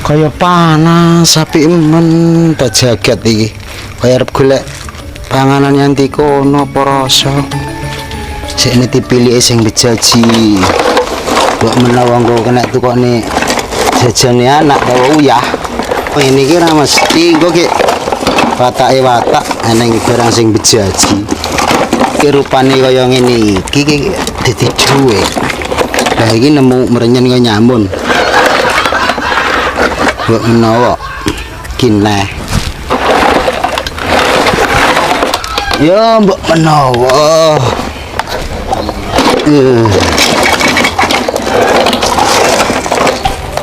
Kaya panas sapi men tak jagat iki. Kaya arep golek panganan nyanti kono apa rasa. Jekne dipilih sing bejaji. Kok menawa engko kena tukokne jajane anak ta uyah. Ini ki ra mesti engko ki watake watak eneng barang sing bejaji. Ki rupane kaya ngene iki dadi duwe. Lah iki nemu merenyen kaya nyamun. Mbok menawa kineh. Ya mbok menawa.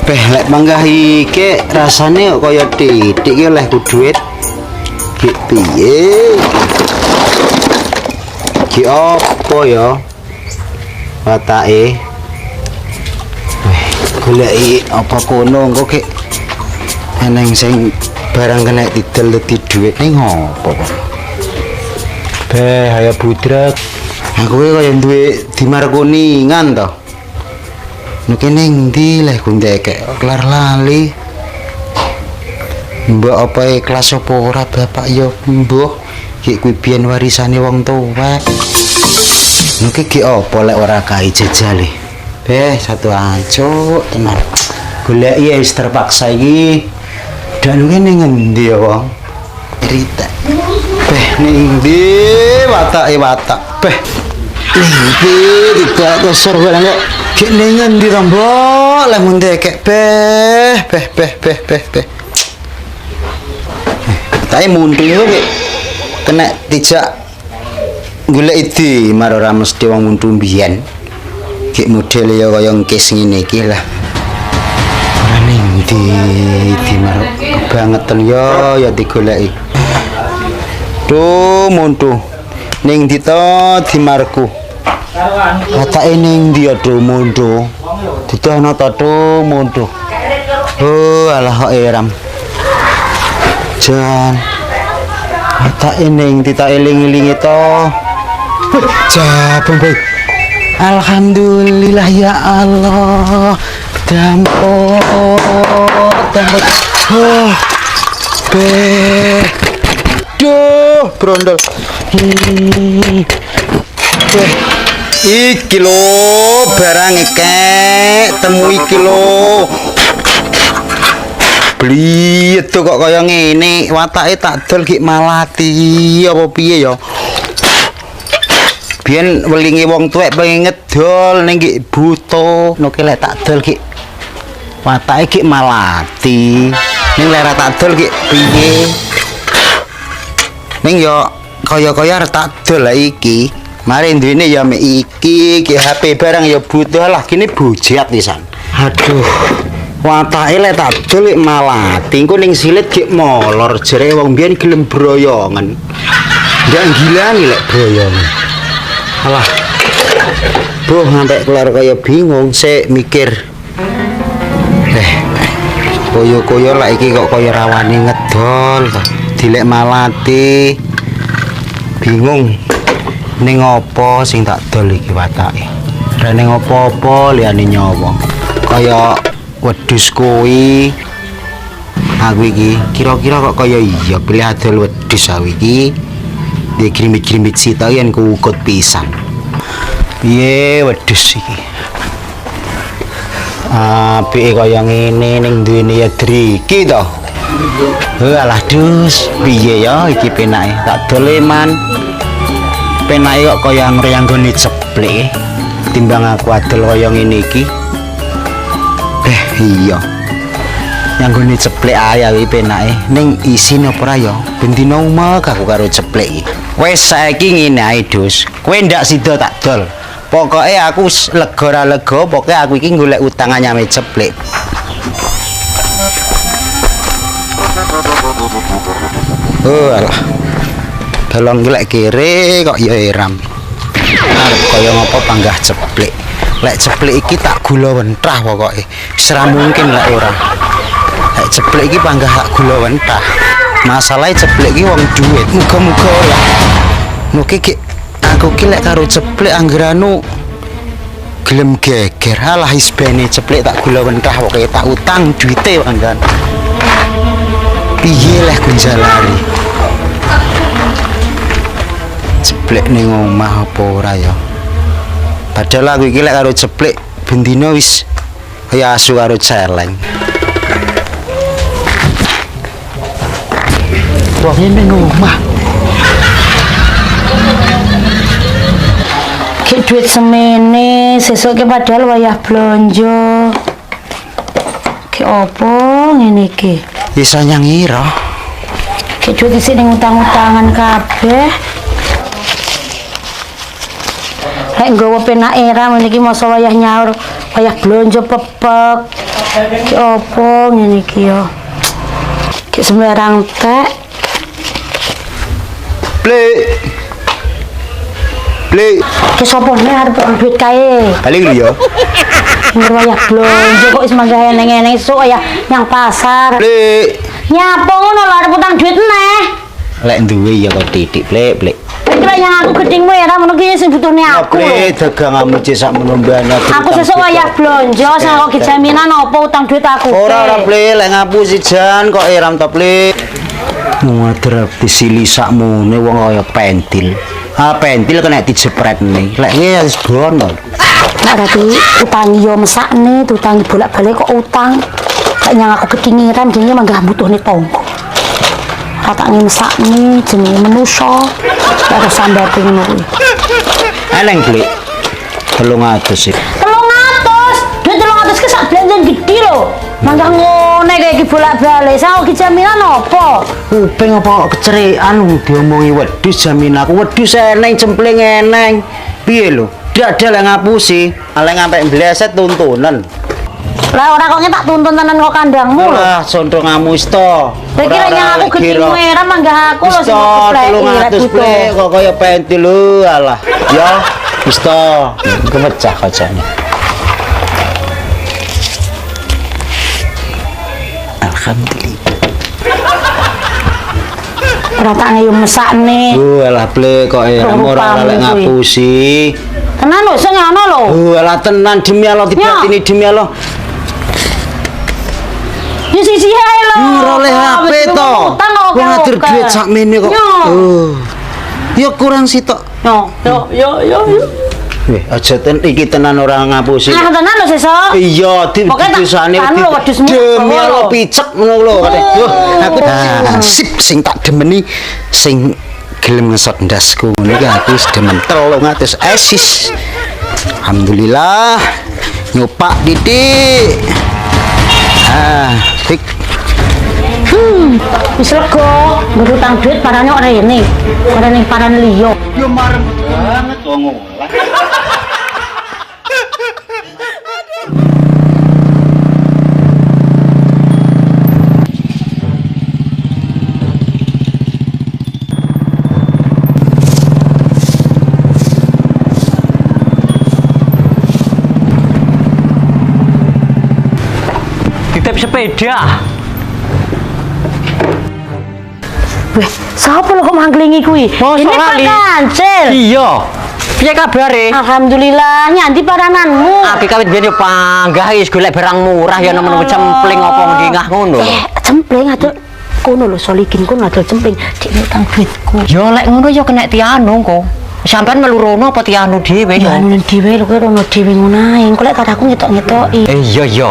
Beh lek manggah iki rasane kok kaya titik ki oleh ku duit. Ki piye? Ki apa ya? Watake. Goleki apa kono engko ki eneng sing barang kena didel dadi dhuwit ning ngopo kok. Beh ayo budrek. Aku kaya duwe dimarkuningan to. Nek ning ndi leh ku ndekek kelar lali. Mbok apa ikhlas apa ora bapak ya mbuh. Ki kuwi biyen warisane wong tuwek. Nek iki apa lek ora kae jejale. Beh satu ancuk tenan. Goleki wis terpaksa iki. Dan ning ngendi ya wong? Cerita. Beh ning ndi watake watak. Beh ning ndi tidak kosor barang kok. Ki ning ngendi to mbok? Lah mun dekek beh. Tapi muntu yo ki kena dijak golek idi marang ora mesti wong muntu mbiyen. Ki model ya kaya ngkis ngene iki lah. Ora ning di marang kebangetan ya digoleki. Duh muntu ning ndi to dimarku. Watake ning ndi aduh muntu. Didono to duh muntu. Oh alah kok eram. Jan tak ning tak eling-elingi to. Jabung bae. Alhamdulillah ya Allah. Dampo. Oh. Be. Duh, brondol. Iki lho barang ekek temu iki lho. Beli itu kok kaya ngene, watake tak dol ki malati apa piye ya. Biyen welinge wong tuwek pengen ngedol ning ki buta, nek lek tak dol ki watake ki malati. Ning lek tak dol ki piye? Ning yo kaya-kaya arep tak dol iki. Mari duwene ya mek iki, ki HP barang ya butuh lah kene bujat pisan. Aduh. Watake lek tak dol malati engko ning silit gek molor jere wong biyen gelem broyongan. Ndak gilani lek broyongan. Alah. Boh ngantek kelar kaya bingung sik mikir. Koyo-koyo lek iki kok kaya rawane ngedol to. Dilek malati. Bingung. Ning apa sing tak dol iki watake? Ra ning apa-apa liyane nyawa. Kaya wedhus kuwi aku iki kira-kira kok kaya iya pilih adol wedhus aku iki dia grimit-grimit sita yen kuukut pisan piye wedhus iki apike kaya ngene ning duwene ya driki to alah dus piye ya iki penake tak doleman penake kok kaya ngreyanggone ceplek timbang aku adol kaya ngene iki. Iya. Yang gone ceplek ae iki penake. Ning isine apa ora ya? Ben dina umek aku karo ceplek iki. Wes saiki ngene ae, Dus. Kowe ndak sida tak dol. Pokoke aku lega ora lega, pokoke aku iki golek utang anyame ceplek. Oh alah. Tolong golek kere kok ya eram. Arep kaya ngopo panggah ceplek. Lek ceplek iki tak gula wentah pokoke. Wis ora mungkin lek ora. Lek ceplek iki panggah tak gula wentah. Masalahe ceplek iki wong duit. Muga-muga ora. Mugi ki aku ki lek karo ceplek anggeranu gelem geger. Alah isbene ceplek tak gula mentah pokoke tak utang duite kan. Piye lah gunjalari. Ceplek ning omah apa ora ya? Padahal aku iki lek karo ceplek bendina wis kaya asu karo celeng. Wong ning omah. Ki duit semene, sesuk ki padahal wayah blonjo. Ki opo ngene iki? Iso nyangira. Ki duit isi ning utang-utangan kabeh. Lek nggawa penak era ngene iki masa wayah nyaur, wayah blonjo pepek. Ki opo ngene iki yo? Ki sembarang tek. Plek. Ki sapa nek arep duit kae? Balik lho ya. Wayah blonjo kok wis manggah eneng-eneng esuk ya nyang pasar. Plek. Nyapa ngono lho arep utang duit neh. Lek duwe ya kok titik, Plek. Iki lek yang aku gedhingmu ya ora ngono ki sing butuhne aku. Plek daganganmu cek sak menombane. Aku sesuk wayah blonjo sing kok jaminan apa utang duit aku. Ora Plek, lek ngapusi jan kok eram to Plek. Muadrap disili sakmune wong kaya pentil. Pentil kena dijepretne. Lek ngene wis bono. Nek berarti utang yo mesakne, utang bolak-balik kok utang. Lek nyang aku ketingiran jenenge manggah butuhne tonggo. Katane mesakne jenenge manusa. Ora sambate ngono kuwi. Eneng Plek. 300 sih. 300. Duit 300 ki sak belanjan gede lho. Manggah ngene kayak iki bolak-balik. Sao ki jaminan apa? Kuping apa kecerekan diomongi wedhus jamin aku wedhus eneng cempleng eneng. Piye lho? Dak ada lek ngapusi, lek ngampe bleset tuntunan. Lah ora kok tak tuntun tenan kok kandangmu lho. Lah sondro ngamus to. Lek kira aku gedhe merah manggah aku lho sing kepleki Plek kok kaya pentil lho alah. Ya wis to, kepecah kacane. Alhamdulillah. Ratane yo mesakne. Alah Plek kok ora lek ngapusi. Tenan lho sing ngono lho. Alah tenan demi Allah dibatini demi Allah. Ya sisi ae lho. Ora oleh HP to. Wong ngatur duit sakmene kok. Ya kurang sitok. Yo. Aja iki tenan ora ngapusi. Ah tenan lho sesuk. Iya, didusane demi Allah picek ngono lho. Aku sip sing tak demeni sing gelem ngesot ndasku ngono iki aku wis demen 300 esis. Alhamdulillah nyopak titik. Tik. Wis lega, ngutang duit parane ora rene. Ora ning paran liya. Yo marem banget wong ngolah. Sepeda. Weh, sapa lho kok mangklingi kuwi? Ini Pak Kancil. Iya. Piye kabare? Alhamdulillah, nyanti parananmu. Aki kawit biyen yo panggah wis golek barang murah ya nemu cempling apa ngingah ngono lho. Cempling adol kono lho solikin kono adol cempling dik utang duitku. Yo lek ngono yo kena tianu kok. Sampeyan melu rono apa tianu dhewe yo? Ya anu dhewe lho kowe rono dhewe ngono ae. Engko lek karo aku ngetok-ngetoki. Iya.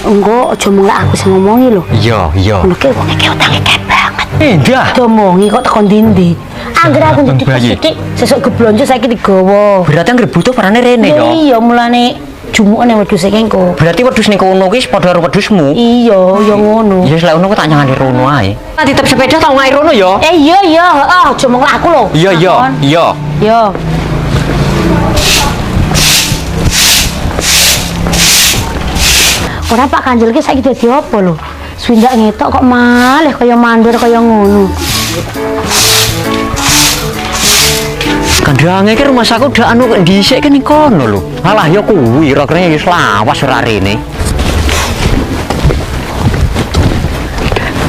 Engko aja mulak aku sing ngomongi lho. Iya. Ngono ki wong iki utange akeh banget. Endah. Ngomongi kok tekan ndi-ndi. Angger aku sithik sesuk geblonjo saiki digawa. Berarti angger butuh parane rene yo. Iya, mulane jumukane wedhus iki engko. Berarti wedhus ning kono kuwi padha karo wedhusmu. Iya, ya ngono. Ya wis lek ngono kok tak nyangani rono ae. Titip sepeda tak ngae rono yo. Iya, heeh, aja mung aku lho. Iya. Yo. Ora Pak Kanjel ki saiki dadi apa lho? Swindak ngetok kok malih kaya mandir kaya ngono. Kandange ki rumah saku udah anu kok dhisik ning kono lho. Alah ya kuwi kira-kira wis lawas ora rene.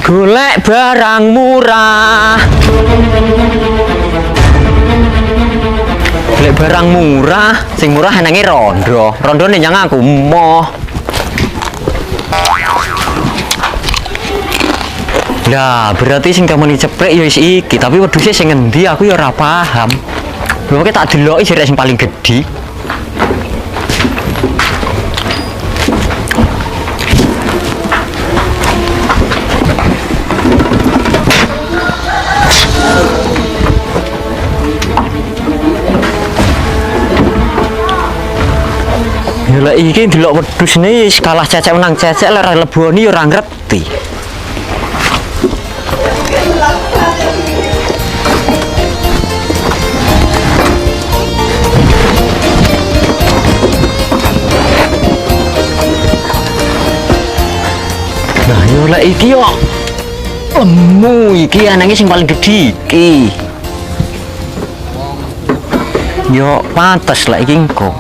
Golek barang murah. Golek barang murah, sing murah enenge rondo. Rondone nyang aku moh. Lah, berarti sing kamu ceplek ya wis iki, tapi wedhuse sing ngendi aku ya ora paham. Lho tak deloki jerek sing paling gedhi. Ya lek iki delok wedhusne wis kalah cecek menang cecek lek ora leboni ya ora ngerti. Nah, yo lek iki yo lemu iki anake sing paling gedhi iki. Yo pantes lek iki engko.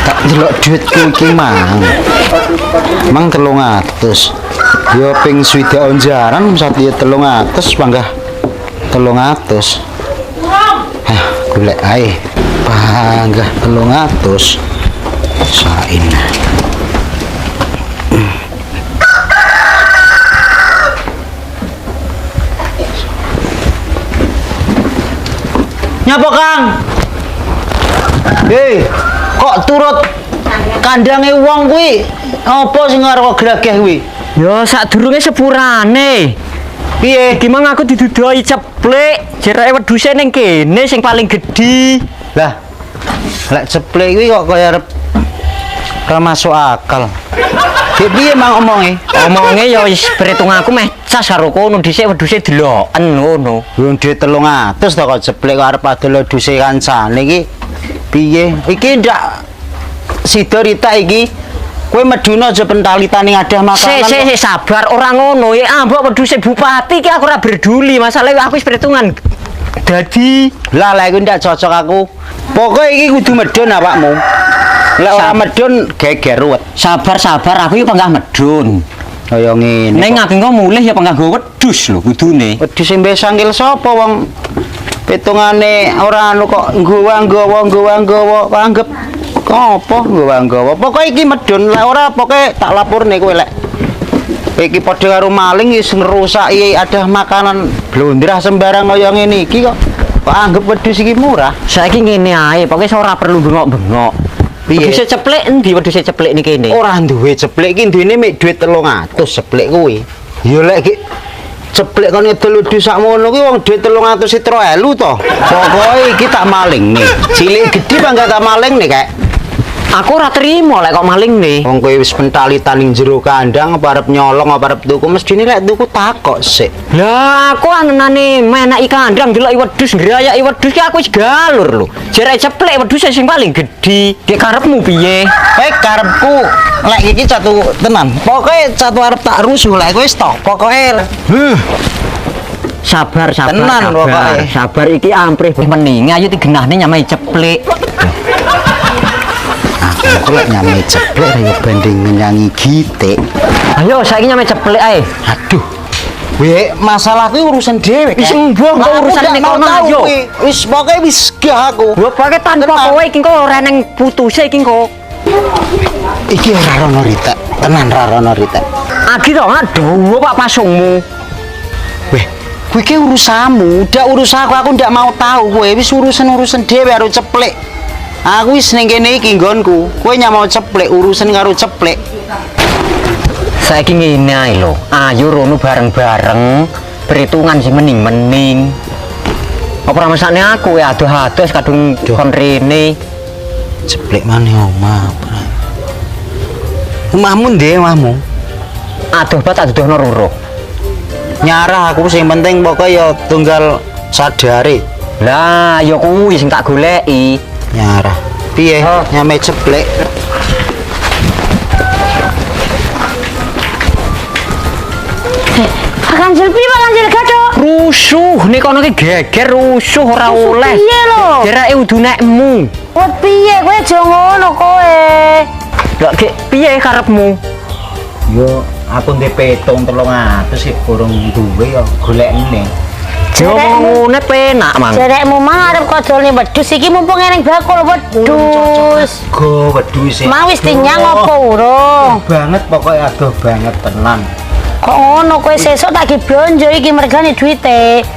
Tak delok duitku iki mang 300. Yo ping swidak onjaran sate 300 panggah 300. Golek ae panggah 300. Sain. Nyapa Kang? Hei, kok turut kandange wong kuwi? Apa sing arep glageh kuwi? Ya sadurunge sepurane. Piye? Gimana aku didudoi ceplek, jerake wedhuse ning kene sing paling gedhi. Lah, lek ceplek kuwi kok kaya arep ora masuk akal. Dek piye mang omonge? Omonge ya wis perhitungan aku meh cas karo kono dhisik wedhuse deloken ngono. Wong dhuwit 300 to kok ceplek kok arep adol wedhuse kancane iki. Piye? Iki ndak sida Rita iki. Kowe meduna aja pentalitane ngadah makanan. Sik sabar ora ngono ya ambok wedhuse bupati iki aku ora berduli masalah aku wis perhitungan. Dadi lah lek iku ndak cocok aku. Pokoke iki kudu medun awakmu. Lek ora medun geger ruwet. Sabar aku iki panggah medun. Kaya ngene. Ning aku engko mulih ya panggah go wedhus lho kudune. Wedhus sing mbes sangkil sapa wong pitungane ora anu kok nggawa anggap apa nggawa. Pokoke iki medun lek ora pokoke tak laporne kowe lek. Iki padha karo maling wis ngerusaki ada makanan blondrah sembarang kaya ngene iki kok anggap wedhus iki murah. Saiki ngene ae, pokoke ora perlu bengok-bengok. Piye? Wedhuse ceplek endi wedhuse ceplek niki kene? Ora duwe ceplek iki duwene mek dhuwit 300 ceplek kuwi. Ya lek iki ceplek kon ngedol wedhus sakmono kuwi wong dhuwit 300 3.000 to. Pokoke iki tak maling nih. Cilik gedhi bangga tak maling nih kek. Aku ora trimo lek kok maling nih. Wong kowe wis pentalitan ning jero kandang apa arep nyolong apa arep tuku mestine lek tuku takok sik. Lah aku anane meneki kandang deloki wedhus ngrayaki wedhus ki aku wis galur lho. Jere ceplek wedhus sing paling gedhi. Ki karepmu piye? Karepku lek iki catu tenan. Pokoke catu arep tak rusuh lek kowe stok. Pokoke Sabar tenan pokoke. Sabar iki amprih mening ayo digenahne nyamai ceplek. Aku lek nyamai ceplek ya banding nyanyi gitik. Ayo saiki nyamai ceplek ae. Aduh. Weh, masalah kuwi urusan dhewe. Wis mbuh kok urusane kono ayo. Wis pokoke wis gah aku. Lho pokoke tanpa kowe iki kok ora nang putuse iki kok. Iki ora rono Rita. Tenan ra rono Rita. Agi to aduh Pak pasungmu. Weh, kuwi ki urusanmu, ndak urusan aku ndak mau tahu kowe wis urusan dhewe karo ceplek. Aku wis ning kene iki nggonku. Kowe nyamau ceplek urusan karo ceplek. Saiki ngene ae lho. Ayo rono bareng-bareng. Perhitungan sing mening-mening. Apa ora mesakne aku ya adoh-adoh kadung kon rene. Ceplek maneh omah. Omahmu ndek omahmu. Adoh bat tak dudohno roro. Nyarah aku sing penting pokoke ya tunggal sadare. Lah ya kuwi sing tak goleki. Nyarah. Piye? Nyame ceplek. Kanjel piye Pak Kanjel gathuk? Rusuh nek kono ki geger rusuh ora oleh. Piye lho? Jerake udunekmu. Wet piye kowe aja ngono kowe. Lho ki piye karepmu? Yo aku ndek petung 300 sih kurang duwe ya golekne. Yo ngene penak, Mang. Jerekmu mang arep kodolne wedhus iki mumpung eneng bakul wedhus. Go wedhus e. Mang wis dinyang apa urung? Banget pokoknya adoh banget tenan. Kok ngono kowe sesuk tak ki blonjo iki mergane duwite.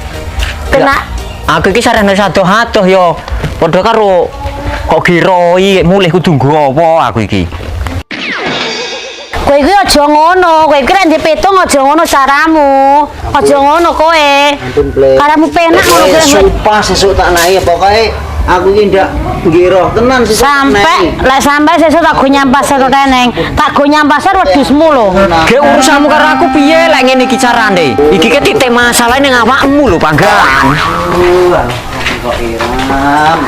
Penak. Aku iki sarene sado-adoh yo. Padha karo kok giroi mulih kudu nggo apa aku iki. Kowe iki aja ngono, kowe iki rek ndek petung aja ngono caramu. Aja ngono kowe. Ampun, Ple. Karamu penak ngono kowe. Sumpah sesuk tak naik pokoknya aku iki ndak ngiroh tenan sesuk Sampai sesuk tak go nyampas karo keneng. Tak go nyampas wedhusmu lho. Ge urusanmu karo aku piye lek ngene iki carane? Iki ke titik masalah ning awakmu lho, Panggan. Kok Iram.